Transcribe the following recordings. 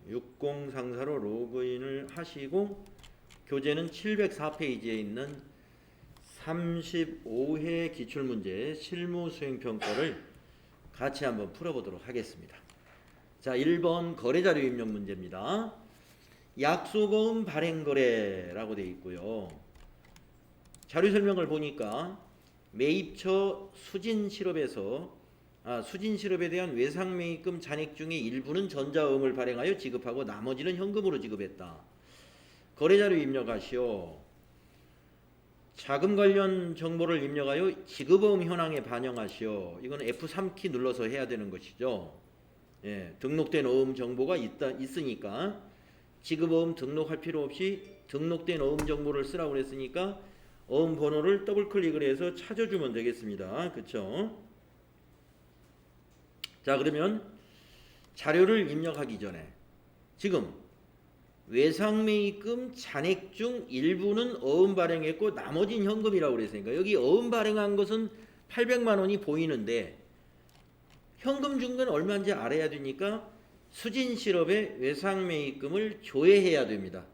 60 상사로 로그인을 하시고 교재는 704페이지에 있는 35회 기출문제 실무 수행 평가를 같이 한번 풀어보도록 하겠습니다. 자, 1번 거래자료 입력 문제입니다. 약소보험 발행거래라고 되어 있고요. 자료 설명을 보니까 매입처 수진실업에 대한 외상매입금 잔액 중에 일부는 전자보험을 발행하여 지급하고 나머지는 현금으로 지급했다. 거래자료 입력하시오. 자금 관련 정보를 입력하여 지급보험 현황에 반영하시오. 이건 F3키 눌러서 해야 되는 것이죠. 예, 등록된 어음 정보가 있으니까 지급어음 등록할 필요 없이 등록된 어음 정보를 쓰라고 그랬으니까 어음 번호를 더블 클릭을 해서 찾아주면 되겠습니다. 그쵸? 자, 그러면 자료를 입력하기 전에 지금 외상매입금 잔액 중 일부는 어음 발행했고 나머지는 현금이라고 그랬으니까 여기 어음 발행한 것은 800만 원이 보이는데 현금 준 건 얼마인지 알아야 되니까 수진실업에 외상매입금을 조회해야 됩니다.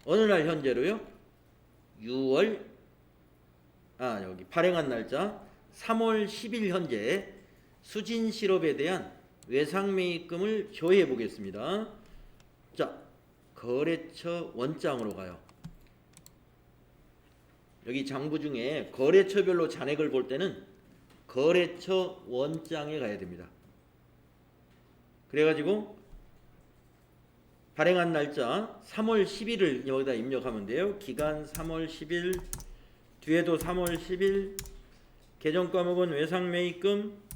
어느 날 현재로요? 6월 여기 발행한 날짜 3월 10일 현재 수진실업에 대한 외상매입금을 조회해 보겠습니다. 자, 거래처 원장으로 가요. 여기 장부 중에 거래처별로 잔액을 볼 때는 거래처 원장에 가야 됩니다. 그래가지고 발행한 날짜 3월 10일을 여기다 입력하면 돼요. 기간 3월 10일, 뒤에도 3월 10일, 계정 과목은 외상매입금,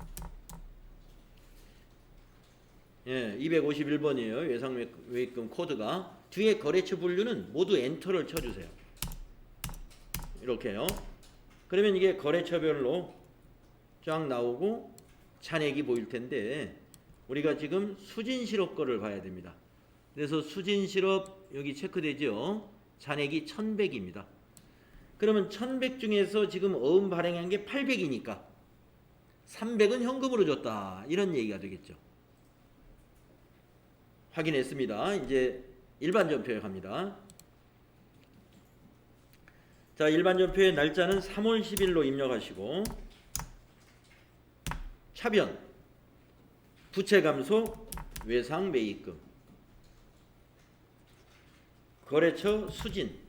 251번이에요. 외상매입금 코드가. 뒤에 거래처 분류는 모두 엔터를 쳐주세요. 이렇게요. 그러면 이게 거래처별로 쫙 나오고 잔액이 보일 텐데 우리가 지금 수진실업 거를 봐야 됩니다. 그래서 수진실업 여기 체크되죠. 잔액이 1100입니다. 그러면 1100 중에서 지금 어음 발행한 게 800이니까 300은 현금으로 줬다. 이런 얘기가 되겠죠. 확인했습니다. 이제 일반전표에 갑니다. 자, 일반전표의 날짜는 3월 10일로 입력하시고 차변 부채감소 외상매입금 거래처 수진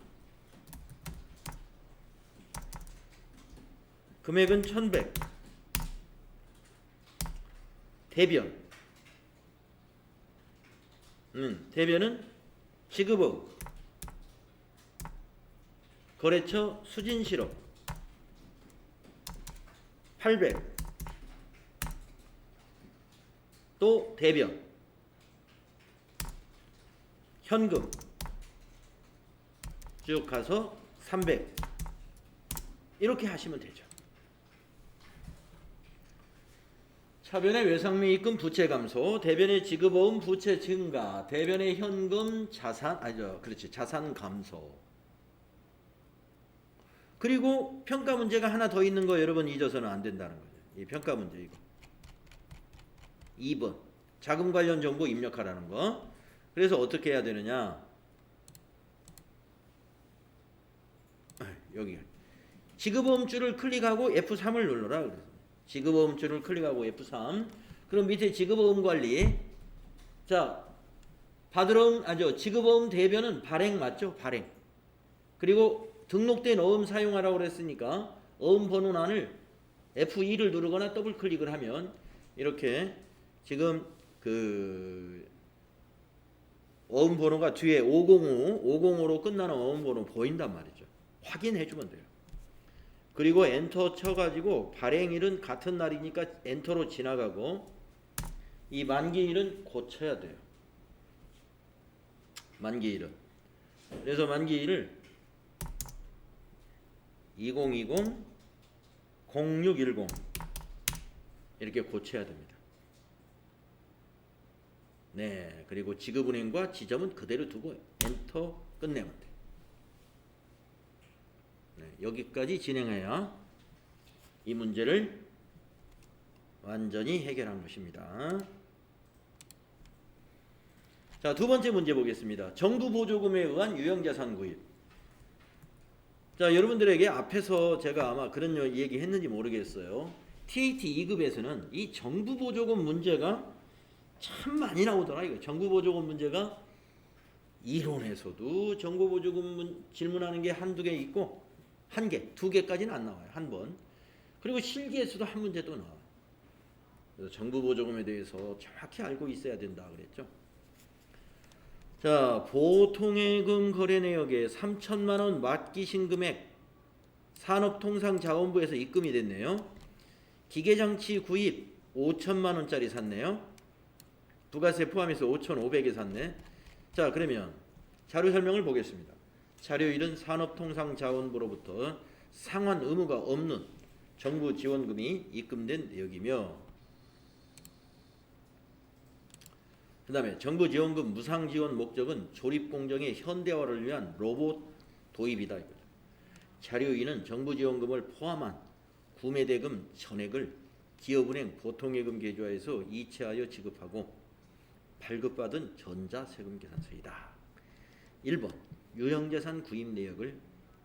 금액은 1100 대변 대변은 지급어음 거래처 수진실업 800 또 대변 현금 쭉 가서 300 이렇게 하시면 되죠. 차변의 외상매입금 부채 감소, 대변의 지급어음 부채 증가, 대변의 현금 자산 감소. 그리고 평가 문제가 하나 더 있는 거 여러분 잊어서는 안 된다는 거죠. 이 평가 문제 이거. 2번 자금 관련 정보 입력하라는 거. 그래서 어떻게 해야 되느냐? 여기 지급어음줄을 클릭하고 F3을 눌러라. 그래서 지급어음줄을 클릭하고 F3. 그럼 밑에 지급어음 관리. 자, 지급어음 대변은 발행 맞죠? 발행. 그리고 등록된 어음 사용하라고 그랬으니까 어음 번호란을 F2를 누르거나 더블 클릭을 하면 이렇게 지금 그 어음 번호가 뒤에 505로 끝나는 어음 번호 보인단 말이죠. 확인해 주면 돼요. 그리고 엔터 쳐가지고 발행일은 같은 날이니까 엔터로 지나가고 이 만기일은 고쳐야 돼요. 만기일은. 그래서 만기일을 2020 0610 이렇게 고쳐야 됩니다. 네, 그리고 지급은행과 지점은 그대로 두고 엔터 끝내면 돼요. 네, 여기까지 진행해야 이 문제를 완전히 해결한 것입니다. 자, 두 번째 문제 보겠습니다. 정부 보조금에 의한 유형자산 구입. 자, 여러분들에게 앞에서 제가 아마 그런 얘기 했는지 모르겠어요. TAT 2급에서는 이 정부 보조금 문제가 참 많이 나오더라. 이거 정부 보조금 문제가 이론에서도 정부 보조금 질문하는 게 한두 개 있고, 한 개, 두 개까지는 안 나와요. 한 번. 그리고 실기에서도 한 문제 또 나와요. 그래서 정부 보조금에 대해서 정확히 알고 있어야 된다 그랬죠. 자, 보통예금 거래 내역에 3천만 원 맡기신 금액 산업통상자원부에서 입금이 됐네요. 기계장치 구입 5천만 원짜리 샀네요. 부가세 포함해서 5,500에 샀네. 자, 그러면 자료 설명을 보겠습니다. 자료일은 산업통상자원부로부터 상환 의무가 없는 정부 지원금이 입금된 내역이며, 그 다음에 정부 지원금 무상 지원 목적은 조립 공정의 현대화를 위한 로봇 도입이다 이거죠. 자료인은 정부 지원금을 포함한 구매대금 전액을 기업은행 보통예금 계좌에서 이체하여 지급하고 발급받은 전자세금계산서이다. 1번 유형자산 구입 내역을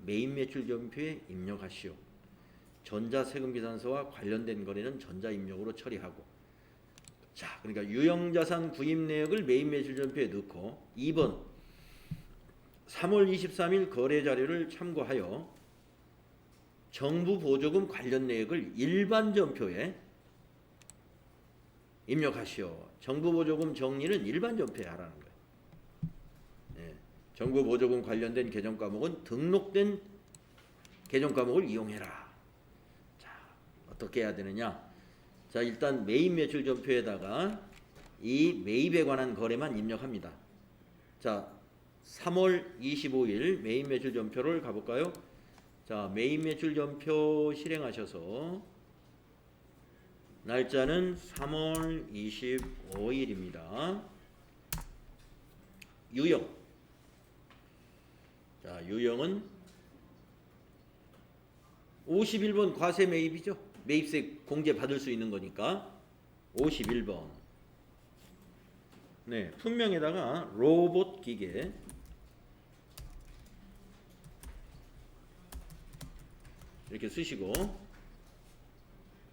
매입매출전표에 입력하시오. 전자세금계산서와 관련된 거래는 전자입력으로 처리하고. 자, 그러니까 유형자산 구입 내역을 매입매출전표에 넣고 2번 3월 23일 거래자료를 참고하여 정부 보조금 관련 내역을 일반 전표에 입력하시오. 정부 보조금 정리는 일반 전표에 하라는 거예요. 네. 정부 보조금 관련된 계정 과목은 등록된 계정 과목을 이용해라. 자, 어떻게 해야 되느냐? 자, 일단 매입 매출 전표에다가 이 매입에 관한 거래만 입력합니다. 자, 3월 25일 매입 매출 전표를 가볼까요? 자, 매입 매출 전표 실행하셔서 날짜는 3월 25일입니다. 유형. 자, 유형은 51번 과세 매입이죠. 매입세 공제 받을 수 있는 거니까 51번. 네, 품명에다가 로봇 기계 이렇게 쓰시고,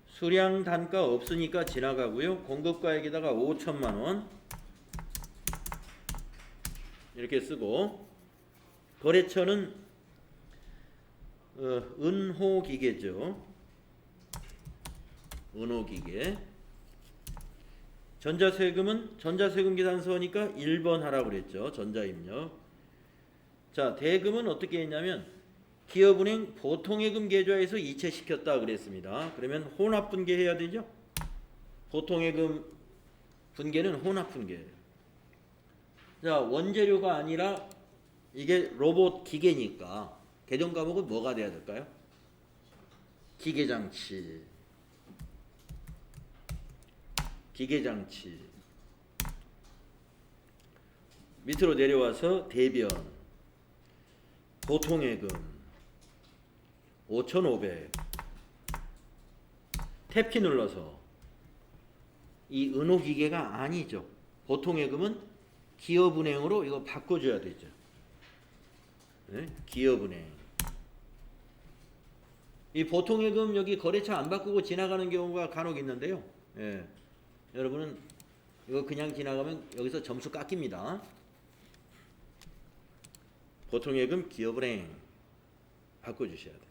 수량 단가 없으니까 지나가고요. 공급가액에다가 5천만 원 이렇게 쓰고, 거래처는 은호기계죠. 은호기계. 전자세금은 전자세금 계산서니까 1번 하라고 그랬죠. 전자입력. 자, 대금은 어떻게 했냐면 기업은행 보통예금 계좌에서 이체시켰다 그랬습니다. 그러면 혼합분계해야 되죠. 보통예금 분계는 혼합분계예요. 자, 원재료가 아니라 이게 로봇 기계니까 계정 과목은 뭐가 돼야 될까요? 기계장치. 기계장치. 밑으로 내려와서 대변. 보통예금 5,500. 탭키 눌러서 이 은호기계가 아니죠. 보통예금은 기업은행으로 이거 바꿔줘야 되죠. 네? 기업은행. 이 보통예금 여기 거래처 안 바꾸고 지나가는 경우가 간혹 있는데요. 예. 여러분은 이거 그냥 지나가면 여기서 점수 깎입니다. 보통예금 기업은행 바꿔주셔야 돼요.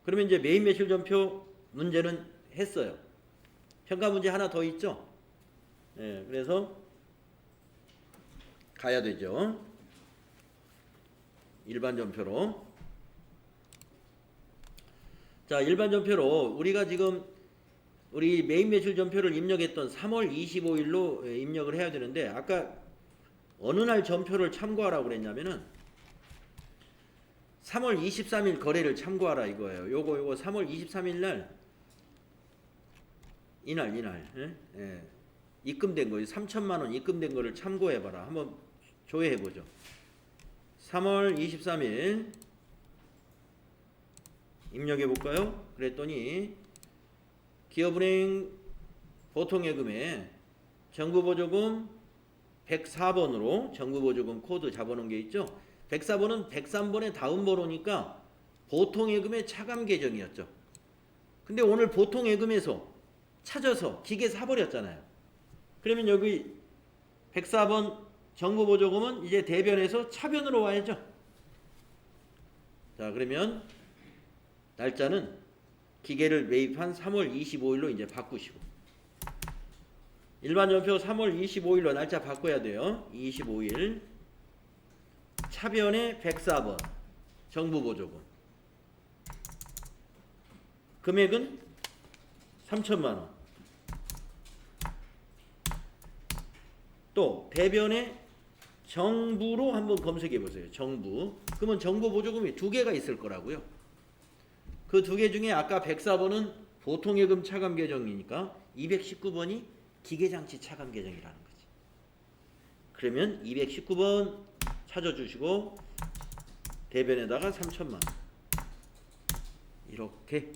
그러면 이제 매입매출전표 문제는 했어요. 평가 문제 하나 더 있죠. 예, 그래서 가야 되죠. 일반 전표로. 자, 일반 전표로 우리가 지금 우리 매입매출 전표를 입력했던 3월 25일로 입력을 해야 되는데, 아까 어느 날 전표를 참고하라고 그랬냐면은 3월 23일 거래를 참고하라 이거예요. 요거 3월 23일 날 이날 예. 입금된 거 3천만 원 입금된 거를 참고해 봐라. 한번 조회해 보죠. 3월 23일 입력해 볼까요? 그랬더니 기업은행 보통예금에 정부보조금 104번으로 정부보조금 코드 잡아놓은 게 있죠. 104번은 103번의 다음 번호니까 보통예금의 차감 계정이었죠. 근데 오늘 보통예금에서 찾아서 기계 사버렸잖아요. 그러면 여기 104번 정부보조금은 이제 대변에서 차변으로 와야죠. 자, 그러면 날짜는 기계를 매입한 3월 25일로 이제 바꾸시고, 일반 연표 3월 25일로 날짜 바꿔야 돼요. 25일 차변에 104번 정부보조금 금액은 3천만원. 또 대변에 정부로 한번 검색해 보세요. 정부. 그러면 정부보조금이 두 개가 있을 거라고요. 그 두 개 중에 아까 104번은 보통예금 차감 계정이니까 219번이 기계장치 차감 계정이라는 거지. 그러면 219번 찾아주시고 대변에다가 3천만. 이렇게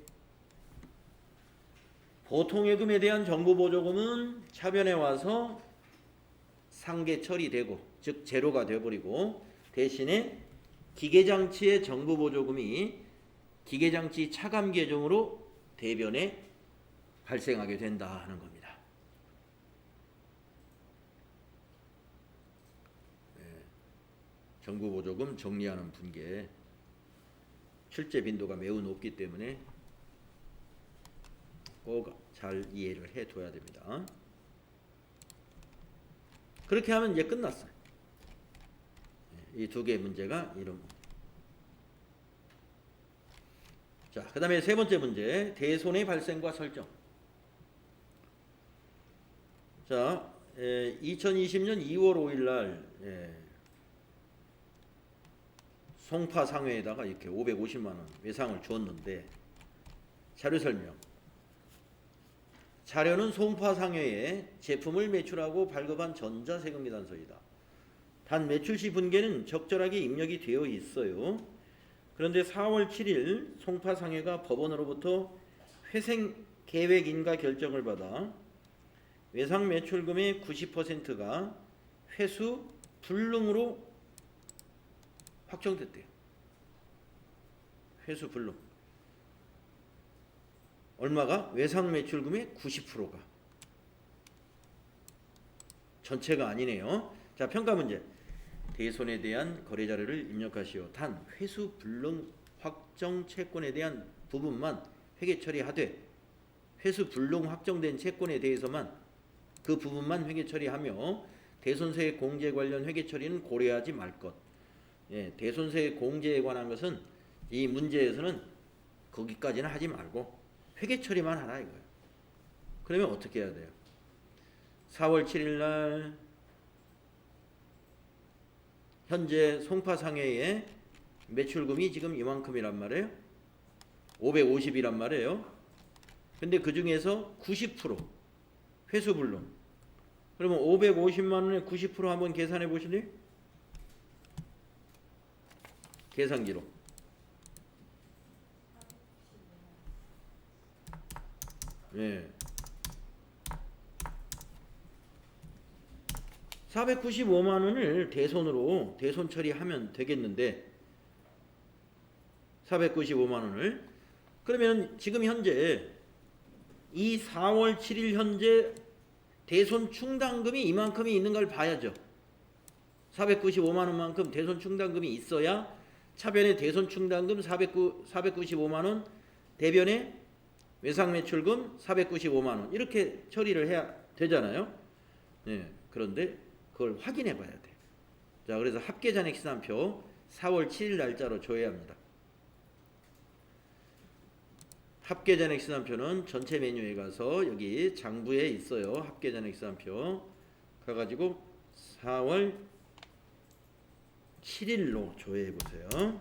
보통예금에 대한 정부보조금은 차변에 와서 상계 처리되고, 즉 제로가 되어버리고, 대신에 기계장치의 정부보조금이 기계장치 차감 계정으로 대변에 발생하게 된다 하는 겁니다. 네. 정부보조금 정리하는 분께 출제 빈도가 매우 높기 때문에 꼭 잘 이해를 해둬야 됩니다. 그렇게 하면 이제 끝났어요. 이 두 개의 문제가 이런. 자, 그 다음에 세 번째 문제, 대손해 발생과 설정. 자, 2020년 2월 5일 날 송파 상회에다가 이렇게 550만 원 외상을 주었는데, 자료 설명. 자료는 송파 상회에 제품을 매출하고 발급한 전자세금 계산서이다. 단 매출 시 분계는 적절하게 입력이 되어 있어요. 그런데 4월 7일 송파 상회가 법원으로부터 회생 계획 인가 결정을 받아 외상 매출금의 90%가 회수 불능으로 확정됐대요. 회수 불능. 얼마가? 외상 매출금의 90%가. 전체가 아니네요. 자, 평가 문제. 대손에 대한 거래 자료를 입력하시오. 단 회수 불능 확정 채권에 대한 부분만 회계 처리하되, 회수 불능 확정된 채권에 대해서만 그 부분만 회계 처리하며 대손세 공제 관련 회계 처리는 고려하지 말 것. 예, 대손세 공제에 관한 것은 이 문제에서는 거기까지는 하지 말고 회계 처리만 하라 이거예요. 그러면 어떻게 해야 돼요? 4월 7일 날 현재 송파 상해의 매출금이 지금 이만큼이란 말이에요. 550이란 말이에요. 근데 그 중에서 90% 회수 불능. 그러면 550만 원에 90% 한번 계산해 보실래요? 계산기로. 예. 495만 원을 대손으로 대손 처리하면 되겠는데, 495만 원을 그러면 지금 현재 이 4월 7일 현재 대손 충당금이 이만큼이 있는 걸 봐야죠. 495만 원만큼 대손 충당금이 있어야 차변에 대손 충당금 495만 원, 대변에 외상 매출금 495만 원 이렇게 처리를 해야 되잖아요. 네, 그런데 그걸 확인해 봐야 돼요. 자, 그래서 합계잔액 시산표 4월 7일 날짜로 줘야 합니다. 합계잔액 시산표는 전체 메뉴에 가서 여기 장부에 있어요. 합계잔액 시산표 가가지고 4월 7일로 조회해 보세요.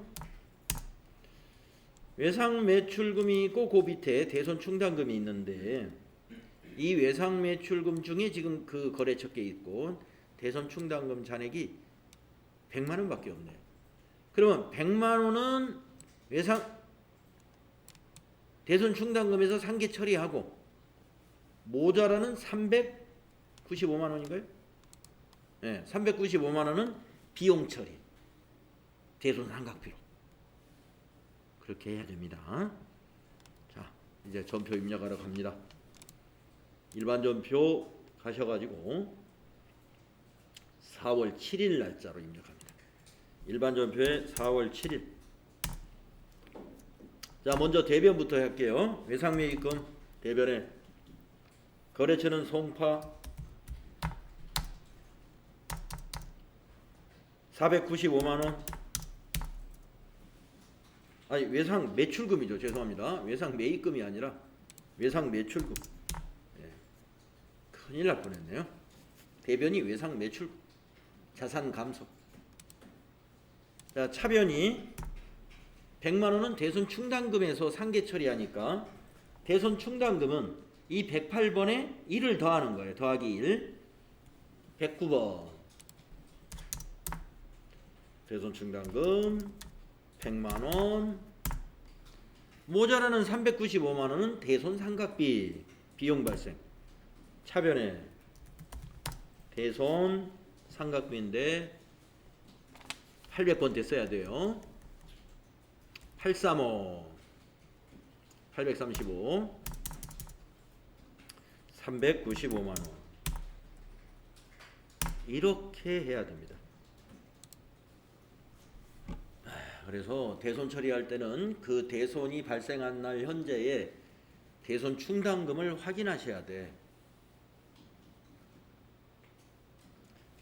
외상 매출금이 있고 그 밑에 대손 충당금이 있는데, 이 외상 매출금 중에 지금 그 거래처께 있고 대손 충당금 잔액이 100만 원밖에 없네요. 그러면 100만 원은 외상 대손 충당금에서 상계 처리하고 모자라는 395만 원인가요? 예, 395만 원은 비용 처리. 대손 삼각비로. 그렇게 해야 됩니다. 자, 이제 전표 입력하러 갑니다. 일반 전표 가셔가지고 4월 7일 날짜로 입력합니다. 일반 전표에 4월 7일. 자, 먼저 대변부터 할게요. 외상매입금 대변에 거래처는 송파 495만원. 아니, 외상 매출금이죠. 죄송합니다. 외상 매입금이 아니라 외상 매출금. 예. 큰일 날 뻔했네요. 대변이 외상 매출금. 자산 감소. 자, 차변이 100만원은 대손 충당금에서 상계 처리하니까 대손 충당금은 이 108번에 1을 더하는 거예요. 더하기 1. 109번. 대손 충당금 100만원. 모자라는 395만원은 대손 삼각비 비용 발생. 차변에 대손 삼각비인데 800번째 써야 돼요. 835 835 395만원. 이렇게 해야 됩니다. 그래서 대손 처리할 때는 그 대손이 발생한 날 현재의 대손 충당금을 확인하셔야 돼.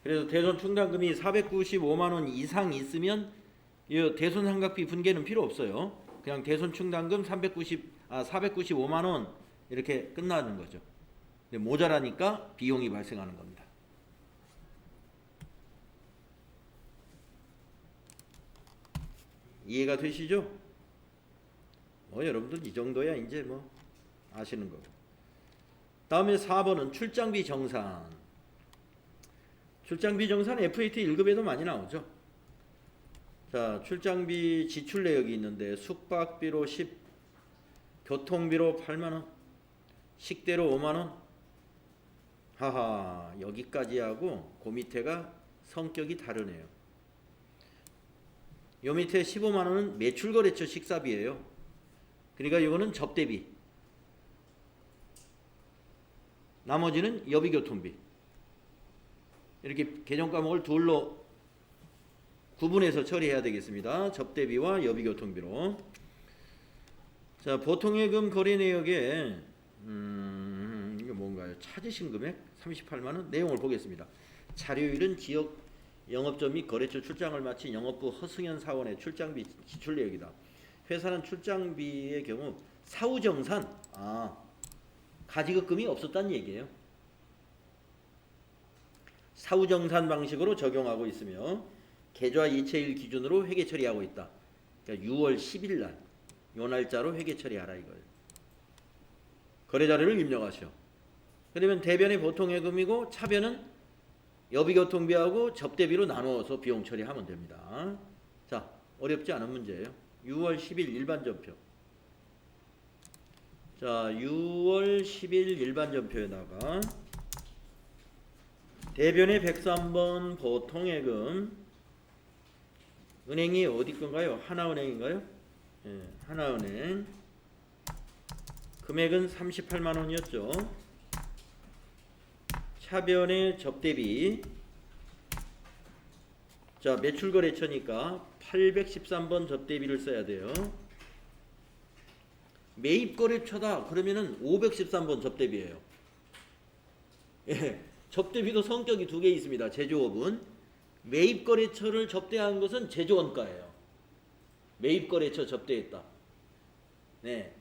그래서 대손 충당금이 495만원 이상 있으면 이 대손 삼각비 분계는 필요 없어요. 그냥 대손 충당금 495만원 이렇게 끝나는 거죠. 근데 모자라니까 비용이 발생하는 겁니다. 이해가 되시죠? 여러분들 이 정도야 이제 아시는 거고. 다음에 4번은 출장비 정산. 출장비 정산 FAT 1급에도 많이 나오죠. 자, 출장비 지출 내역이 있는데 숙박비로 10, 교통비로 8만원, 식대로 5만원. 하하, 여기까지 하고 그 밑에가 성격이 다르네요. 요 밑에 15만원은 매출거래처 식사비예요. 그러니까 이거는 접대비. 나머지는 여비교통비. 이렇게 개정 과목을 둘로 구분해서 처리해야 되겠습니다. 접대비와 여비교통비로. 자, 보통예금 거래 내역에 이게 뭔가요? 찾으신 금액 38만원. 내용을 보겠습니다. 자료일은 지역 영업점 및 거래처 출장을 마친 영업부 허승현 사원의 출장비 지출 내역이다. 회사는 출장비의 경우 사후정산, 가지급금이 없었다는 얘기예요. 사후정산 방식으로 적용하고 있으며 계좌 이체일 기준으로 회계 처리하고 있다. 그러니까 6월 10일 날, 요 날짜로 회계 처리하라 이거예요. 거래 자료를 입력하시오. 그러면 대변이 보통예금이고 차변은 여비교통비하고 접대비로 나누어서 비용 처리하면 됩니다. 자, 어렵지 않은 문제예요. 6월 10일 일반 전표. 자, 6월 10일 일반 전표에다가 대변의 103번 보통예금. 은행이 어디 건가요? 하나은행인가요? 네, 하나은행. 금액은 38만원이었죠. 차변의 접대비. 자, 매출거래처니까 813번 접대비를 써야 돼요. 매입거래처다 그러면은 513번 접대비예요. 예, 접대비도 성격이 두 개 있습니다. 제조업은 매입거래처를 접대한 것은 제조원가예요. 매입거래처 접대했다. 네,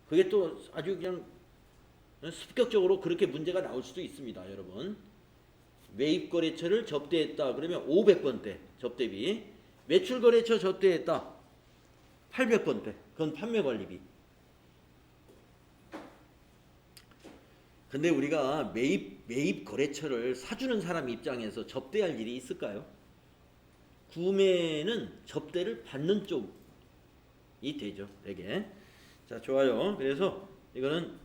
그게 또 아주 그냥 습격적으로 그렇게 문제가 나올 수도 있습니다. 여러분, 매입거래처를 접대했다 그러면 500번대 접대비. 매출거래처 접대했다 800번대. 그건 판매관리비. 근데 우리가 매입거래처를 사주는 사람 입장에서 접대할 일이 있을까요? 구매는 접대를 받는 쪽이 되죠, 되게. 자, 좋아요. 그래서 이거는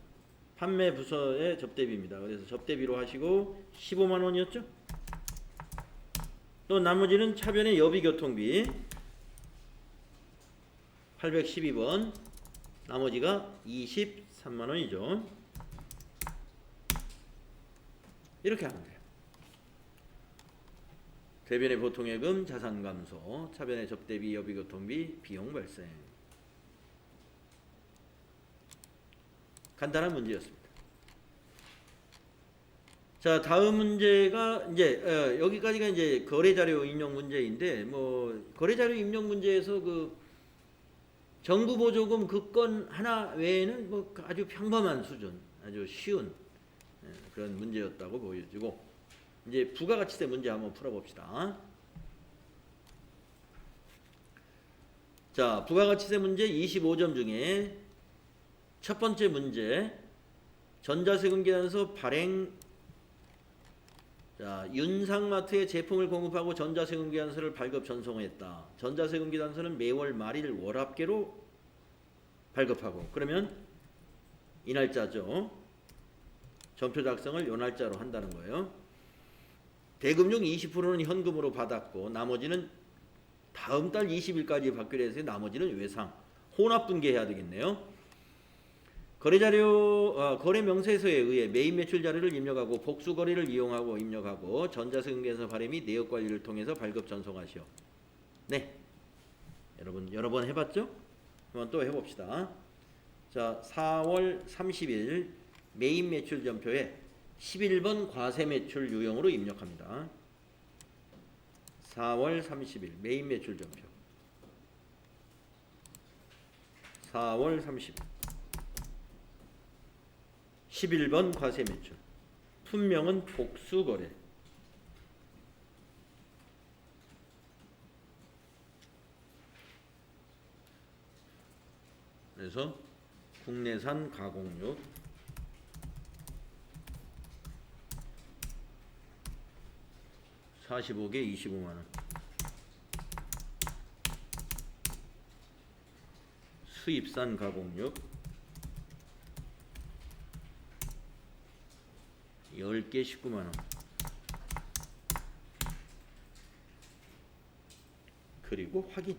판매 부서의 접대비입니다. 그래서 접대비로 하시고 15만원이었죠? 또 나머지는 차변의 여비교통비 812번, 나머지가 23만 원이죠. 이렇게 하면 돼요. 대변의 보통예금, 자산 감소, 차변의 접대비, 여비교통비, 비용 발생. 간단한 문제였습니다. 자, 다음 문제가 이제 여기까지가 이제 거래자료 입력 문제인데, 뭐 거래자료 입력 문제에서 그 정부보조금 그 건 하나 외에는 뭐 아주 평범한 수준, 아주 쉬운 그런 문제였다고 보여지고, 이제 부가가치세 문제 한번 풀어봅시다. 자, 부가가치세 문제 25점 중에 첫 번째 문제, 전자세금 계산서 발행. 자, 윤상마트에 제품을 공급하고 전자세금 계산서를 발급 전송했다. 전자세금 계산서는 매월 말일 월합계로 발급하고, 그러면 이 날짜죠. 전표 작성을 요 날짜로 한다는 거예요. 대금 중 20%는 현금으로 받았고 나머지는 다음 달 20일까지 받기로 해서 나머지는 외상, 혼합분계해야 되겠네요. 거래 명세서에 의해 매입 매출 자료를 입력하고 복수 거래를 이용하고 입력하고 전자세금 계산서 발행 및 내역 관리를 통해서 발급 전송하시오. 네, 여러분 여러 번 해봤죠? 한번 또 해봅시다. 자, 4월 30일 매입 매출 전표에 11번 과세 매출 유형으로 입력합니다. 4월 30일 매입 매출 전표. 4월 30일 11번 과세 매출. 품명은 복수 거래. 그래서 국내산 가공육 45개 25만 원. 수입산 가공육 10개 19만 원. 그리고 확인.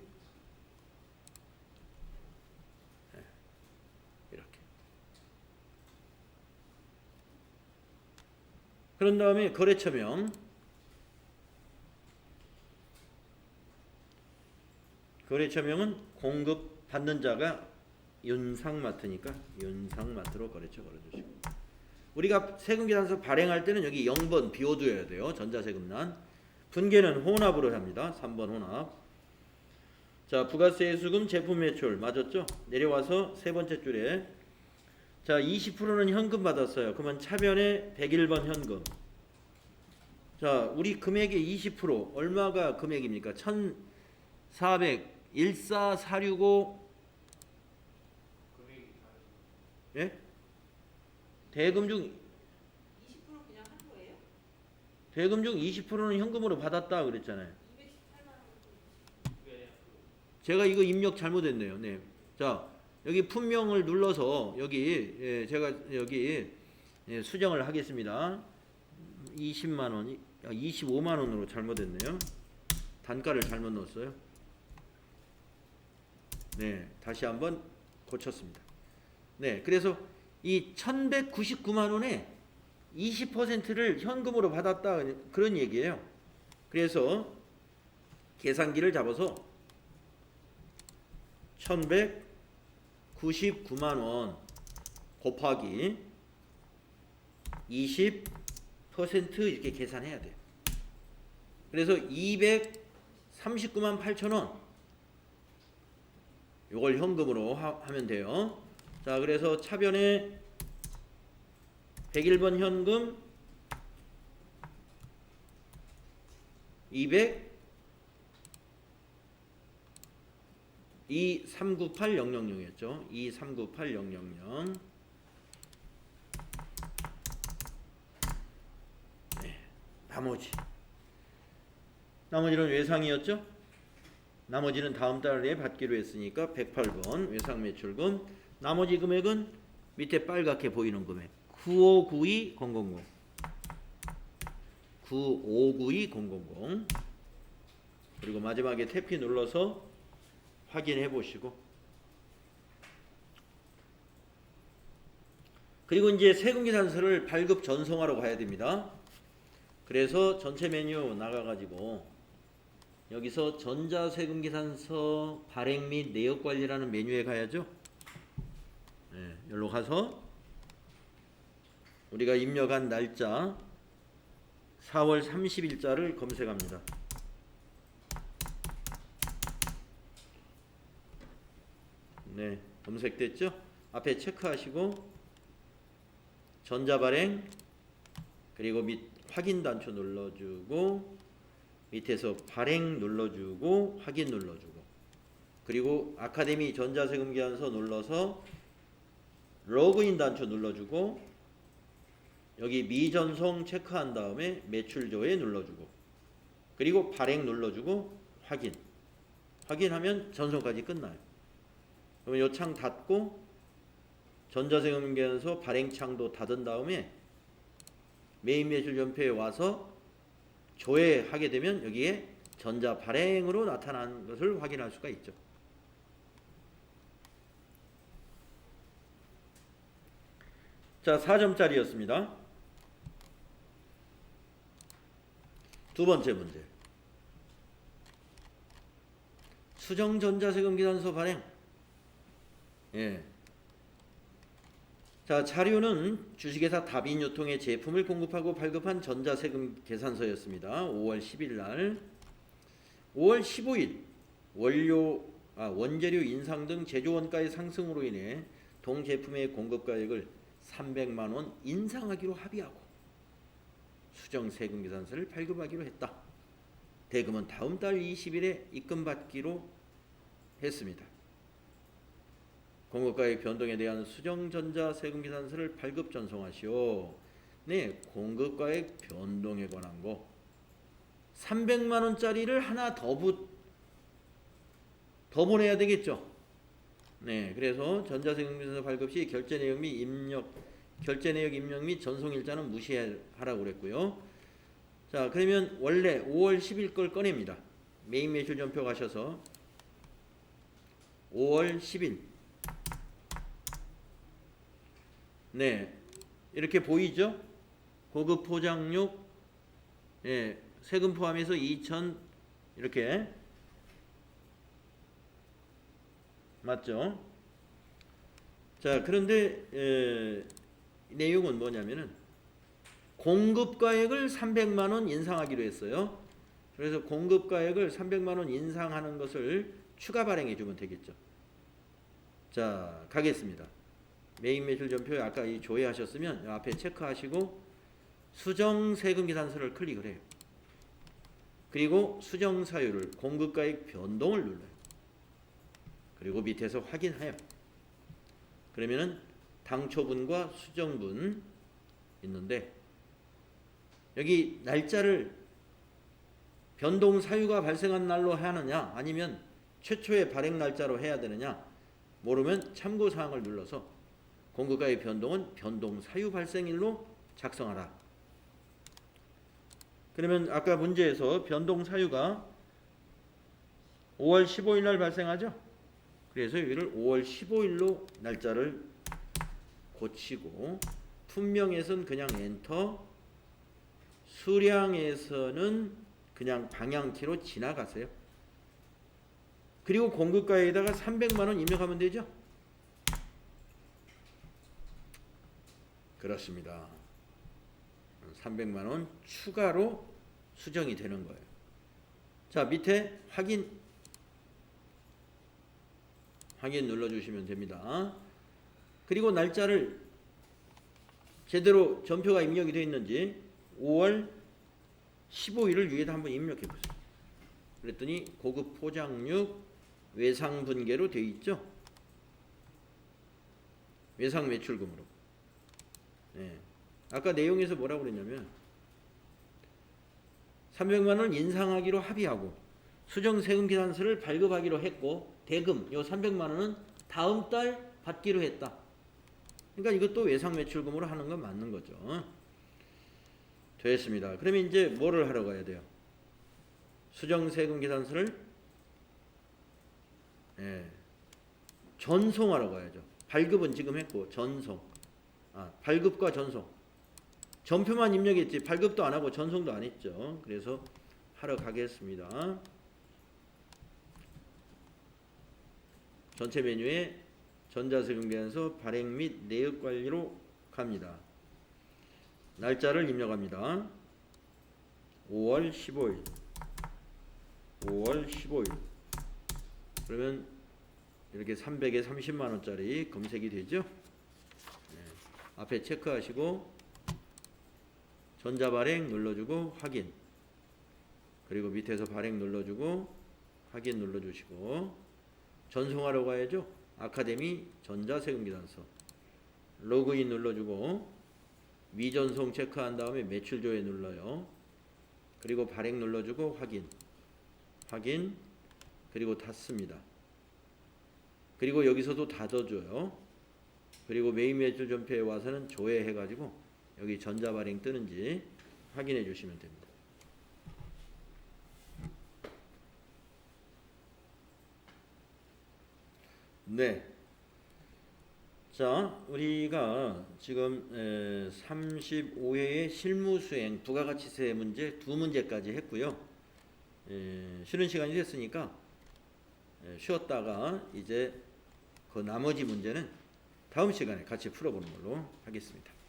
네, 이렇게. 그런 다음에 거래처명. 거래처명은 공급받는 자가 윤상마트니까 윤상마트로 거래처 걸어주시고, 우리가 세금계산서 발행할 때는 여기 0번 비워두어야 돼요. 전자세금란. 분계는 혼합으로 합니다. 3번 혼합. 자, 부가세 수금 제품 매출 맞았죠? 내려와서 세 번째 줄에 자, 20%는 현금 받았어요. 그러면 차변에 101번 현금. 자, 우리 금액의 20% 얼마가 금액입니까? 1,400 예? 대금 중 20% 그냥 한 거예요? 대금 중 20%는 현금으로 받았다 그랬잖아요. 218만 원. 제가 이거 입력 잘못했네요. 네. 자, 여기 품명을 눌러서 여기 제가 여기 수정을 하겠습니다. 20만 원, 25만 원으로 잘못했네요. 단가를 잘못 넣었어요. 네, 다시 한번 고쳤습니다. 네, 그래서 이 1,199만 원에 20%를 현금으로 받았다 그런 얘기예요. 그래서 계산기를 잡아서 1,199만 원 곱하기 20% 이렇게 계산해야 돼요. 그래서 239만 8천 원 요걸 현금으로 하면 돼요. 자, 그래서 차변에 101번 현금 200 2398000이었죠. 2398000. 네, 나머지는 외상이었죠. 나머지는 다음 달에 받기로 했으니까 108번 외상 매출금. 나머지 금액은 밑에 빨갛게 보이는 금액 9592000 9592000. 그리고 마지막에 탭키 눌러서 확인해 보시고, 그리고 이제 세금계산서를 발급 전송하러 가야 됩니다. 그래서 전체 메뉴 나가가지고 여기서 전자세금계산서 발행 및 내역관리라는 메뉴에 가야죠. 네, 여기로 가서 우리가 입력한 날짜 4월 30일자를 검색합니다. 네, 검색됐죠? 앞에 체크하시고 전자발행, 그리고 확인 단추 눌러주고, 밑에서 발행 눌러주고, 확인 눌러주고, 그리고 아카데미 전자세금계산서 눌러서 로그인 단추 눌러주고, 여기 미전송 체크한 다음에 매출조회 눌러주고, 그리고 발행 눌러주고, 확인하면 전송까지 끝나요. 그러면 이 창 닫고 전자세금계산서 발행창도 닫은 다음에 메인 매출 전표에 와서 조회하게 되면 여기에 전자 발행으로 나타난 것을 확인할 수가 있죠. 자, 4점짜리였습니다. 두 번째 문제. 수정 전자세금계산서 발행. 예. 자, 자료는 주식회사 다빈유통에 제품을 공급하고 발급한 전자세금 계산서였습니다. 5월 10일 날. 5월 15일 원재료 인상 등 제조 원가의 상승으로 인해 동제품의 공급가액을 300만 원 인상하기로 합의하고 수정 세금 계산서를 발급하기로 했다. 대금은 다음 달 20일에 입금받기로 했습니다. 공급가액 변동에 대한 수정 전자 세금 계산서를 발급 전송하시오. 네, 공급가액 변동에 관한 거 300만 원짜리를 하나 더 보내야 되겠죠. 네, 그래서 전자세금 계산서 발급 시 결제 내역 입력 및 전송 일자는 무시하라고 그랬고요. 자, 그러면 원래 5월 10일 걸 꺼냅니다. 메인 매출 전표 가셔서 5월 10일. 네, 이렇게 보이죠? 고급 포장육, 예, 세금 포함해서 2,000 이렇게 맞죠? 자, 그런데 내용은 뭐냐면은 공급가액을 300만 원 인상하기로 했어요. 그래서 공급가액을 300만 원 인상하는 것을 추가 발행해 주면 되겠죠. 자, 가겠습니다. 메인 매출 전표에 아까 이 조회하셨으면 앞에 체크하시고 수정 세금 계산서를 클릭을 해요. 그리고 수정 사유를 공급가액 변동을 눌러요. 그리고 밑에서 확인해요. 그러면은 당초분과 수정분 있는데 여기 날짜를 변동 사유가 발생한 날로 하느냐 아니면 최초의 발행 날짜로 해야 되느냐 모르면 참고사항을 눌러서 공급가액 변동은 변동 사유 발생일로 작성하라. 그러면 아까 문제에서 변동 사유가 5월 15일 날 발생하죠. 그래서 여기를 5월 15일로 날짜를 고치고 품명에서는 그냥 엔터, 수량에서는 그냥 방향키로 지나가세요. 그리고 공급가에다가 300만 원 입력하면 되죠. 그렇습니다. 300만 원 추가로 수정이 되는 거예요. 자, 밑에 확인 눌러주시면 됩니다. 그리고 날짜를 제대로 전표가 입력이 되어 있는지 5월 15일을 위에다 한번 입력해 보세요. 그랬더니 고급 포장육 외상 분계로 되어 있죠. 외상 매출금으로. 네. 아까 내용에서 뭐라고 그랬냐면 300만 원 인상하기로 합의하고 수정 세금 계산서를 발급하기로 했고 대금 요 300만 원은 다음 달 받기로 했다. 그러니까 이것도 외상 매출금으로 하는 건 맞는 거죠. 됐습니다. 그러면 이제 뭐를 하러 가야 돼요? 수정세금 계산서를 전송하러 가야죠. 발급은 지금 했고 전송. 발급과 전송. 전표만 입력했지 발급도 안 하고 전송도 안 했죠. 그래서 하러 가겠습니다. 전체 메뉴에 전자세금 계산서 발행 및 내역 관리로 갑니다. 날짜를 입력합니다. 5월 15일. 5월 15일. 그러면 이렇게 300에 30만 원짜리 검색이 되죠. 앞에 체크하시고 전자발행 눌러주고 확인. 그리고 밑에서 발행 눌러주고 확인 눌러주시고 전송하러 가야죠. 아카데미 전자세금계산서 로그인 눌러주고 미전송 체크한 다음에 매출조회 눌러요. 그리고 발행 눌러주고 확인 그리고 닫습니다. 그리고 여기서도 닫아줘요. 그리고 메인 매출 전표에 와서는 조회해가지고 여기 전자발행 뜨는지 확인해 주시면 됩니다. 네. 자, 우리가 지금 35회의 실무수행 부가가치세 문제 2문제까지 했고요. 쉬는 시간이 됐으니까 쉬었다가 이제 그 나머지 문제는 다음 시간에 같이 풀어보는 걸로 하겠습니다.